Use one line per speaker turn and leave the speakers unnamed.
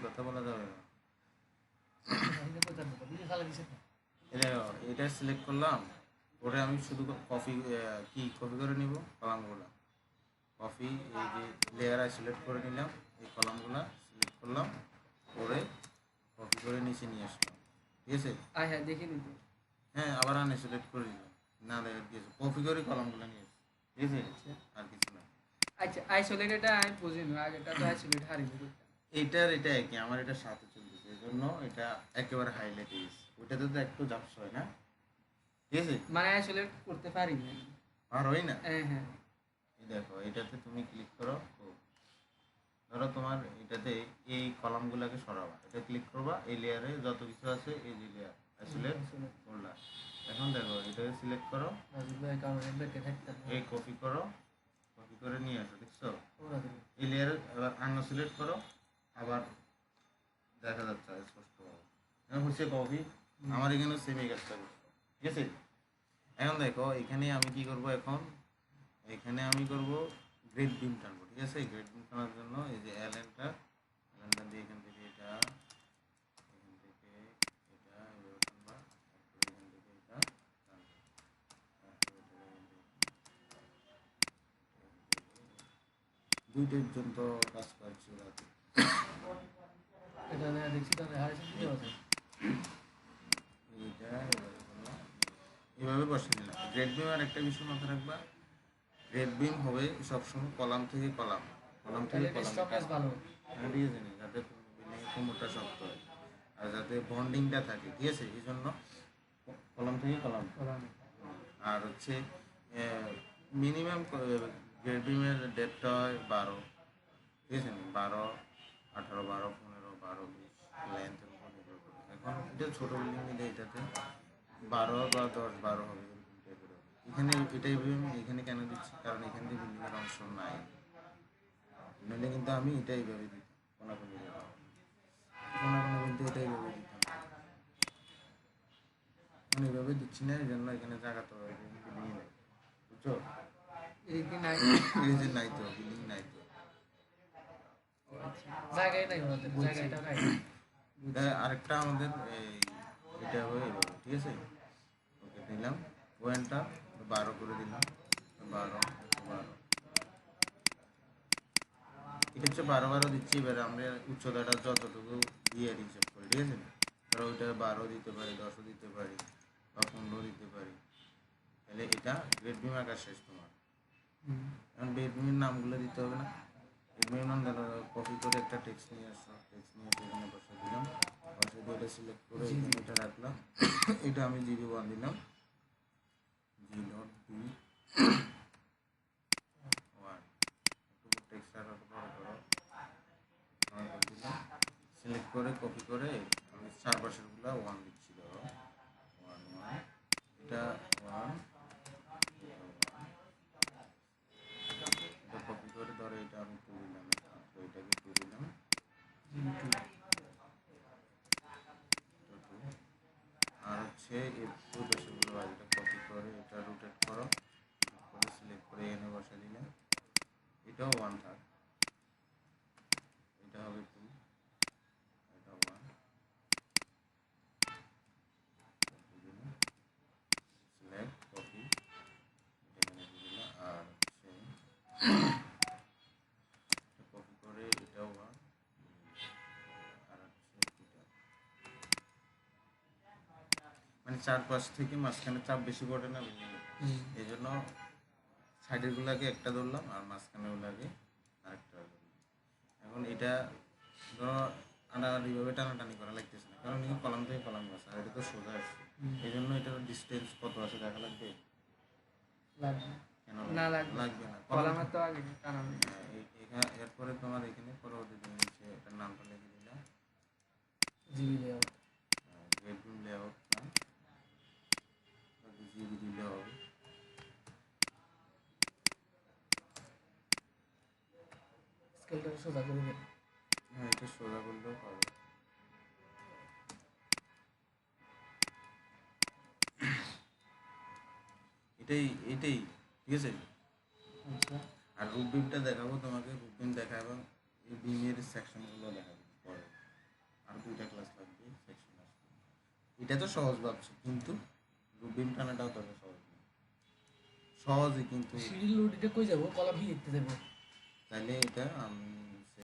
কথা বলা যাবে না। এটা সিলেক্ট করলাম, ওটা আমি শুধু কপি কপি করে নিব কলামগুলো। কপি এই যে লেয়ার সিলেক্ট করে নিলাম, এই কলামগুলো সিলেক্ট করলাম, করে কপি করে নিচে নিয়ে আসলাম। ঠিক আছে,
হ্যাঁ দেখে নিব।
হ্যাঁ আবার আনে সিলেক্ট করে দিলাম, না দেখা দিয়েছে কপি করে কলামগুলো নিয়ে আসি। ঠিক আছে, আর কিছু না।
আচ্ছা আইসোলেট এটা আমি বুঝি না, আগেটা তো আইসোলেট হারিয়ে দিই।
এটা একই, আমার এটা সাথে চলতেছে, এই জন্য এটা একেবারে হাইলাইট হয়ে গেছে। ওইটাতে তো একটু ঝাপসা হয় না, ঠিক আছে,
মানে আইসোলেট করতে পারি না।
আর হয় না।
হ্যাঁ হ্যাঁ,
এই দেখো এটাতে তুমি ক্লিক করো, ধরো তোমার এটাতে এই কলামগুলোকে সরাবা, এটা ক্লিক করবা, এই লেয়ারে যত কিছু আছে এই যে লেয়ার আইসোলেট করলা। এখন দেখো এটাকে সিলেক্ট করো, এই কপি করো, কপি করে নিয়ে আসো, দেখছো এই লেয়ারে এবার আনসিলেক্ট করো, আবার দেখা যাচ্ছে স্পষ্ট এখন হচ্ছে কপি। আমার এখানে সেম এই কাজটা করবো, ঠিক আছে। এখন দেখো এখানে আমি কি করব, এখন এখানে আমি করব গ্রেড বিম টানবো, ঠিক আছে। গ্রেড বিম টানার জন্য এই যে এলএনটা দিয়ে এখান থেকে এটা, এখান থেকে এটা এভাবে টানবা, এখান থেকে এটা টানবা, দুইটার জন্য কাজ করছি রাতে।
এটা দেখছি তাহলে হারিয়ে কি আছে
এইটা এভাবে বসে দিলাম। গ্রেড বিম আর একটা বিষয় মাথায় রাখবা, গ্রেড বিম হবে সবসময় কলাম থেকে কলাম, কলাম থেকে কলাম,
ভালো।
ঠিক আছে, যাতে কোমরটা শক্ত হয় আর যাতে বন্ডিংটা থাকে, ঠিক আছে। এই জন্য কলাম থেকে কলাম। আর হচ্ছে মিনিমাম গ্রেড বিমের ডেপটা হয় 12, ঠিক আছে, 12, 18, 12, 15, 12, 20 লেন্থের উপর নির্ভর করে। এখন এটা ছোটো বিল্ডিং নিলে এটাতে 12 বা 10, 12 হবে এরকম টাইপের হবে। এখানে এটাই এখানে কেন দিচ্ছি, কারণ এখান থেকে বিল্ডিংয়ের অংশ নাই, নইলে কিন্তু আমি এটাই ভেবে দিতাম কোনাকুনি কিন্তু এটাই ভেবে দিতাম, আমি এইভাবে দিচ্ছি না, এই জন্য এখানে জায়গা তো বিল্ডিং নাই, বুঝছো। এই যে নাই তো বিল্ডিং নাই তো,
জায়গায় নাই, জায়গাটা নাই।
আরেকটা আমাদের এটা হবে এইভাবে, ঠিক আছে। ওকে নিলাম, পয়েন্টটা 12 করে দিলাম, 12, 12, এটা হচ্ছে 12, 12 দিচ্ছি। এবার আমরা উচ্চতাটা যতটুকু দিয়ে হিসাব করি, ঠিক আছে। ধরো ওইটা 12 দিতে পারি, 10ও দিতে পারি, বা 15 দিতে পারি। তাহলে এটা গ্রেড বিম আঁকা শেষ তোমার। এখন গ্রেড বিমের নামগুলো দিতে হবে না, গ্রেড বিমের নাম ধরো কপি করে একটা টেক্সট নিয়ে আসো, টেক্সট নিয়ে এখানে বসে দিলাম, বসে দিয়ে এটা সিলেক্ট করে এখানে এটা রাখলাম, এটা আমি GB1 দিলাম, G.B 1 টেক্সট আর বড় করো, সিলেক্ট করে কপি করে আমি চারপাশেরগুলো 1 দিচ্ছি, ধরো 1, 1, এটা 1, এটা কপি করে ধরো এটা আমি 2 দিলাম, তো এটাকে 2 দিলাম, আর হচ্ছে এই পাশেরগুলো এটা কপি করে এটা রোটেট করো, করে সিলেক্ট করে এনে বসা দিলে এটাও 1 থাক, এটা হবে 2, এটা 1, সিলেক্ট কপি এখানে দিলাম, আর হচ্ছে কপি করে এটাও 1, আর হচ্ছে এটা মানে চারপাশ থেকে মাঝখানে চাপ বেশি পড়ে না বিল্ডিং, এই জন্য সাইডের গুলাকে একটা ধরলাম আর মাঝখানে গুলাকে আরেকটা ধরলাম। এখন এটা ধরো এইভাবে টানাটানি করা লাগতেছে না, কারণ এখানে কলাম থেকে কলাম আছে আর এটা তো সোজা আসছে, এই জন্য এটার ডিস্টেন্স কত আছে দেখা লাগবে, কেন লাগবে না, কলাম তো আগে টানানো। এরপরে তোমার এখানে পরবর্তীতে নিচে এটার নামটা লিখে দিলাম জিবি লেআউট, বেডরুম লেআউট না জিবি দিলে হবে। স্কেলটা সোজা করে দেন, হ্যাঁ এটা সোজা করলেও পাবে। এটাই এটাই ঠিক আছে। আচ্ছা, আর রুট বিমটা দেখাবো তোমাকে, রুট বিম দেখাবো, এই বিমের সেকশনগুলো দেখাবো পরে। এটা তো সহজ ভাবছি, কিন্তু বিম টানাটাও তো সহজ না। সহজই কিন্তু
সিঁড়ির লোড এটা কই যাবো, কলাম কি দেখতে যাবো?
তাহলে এটা আমি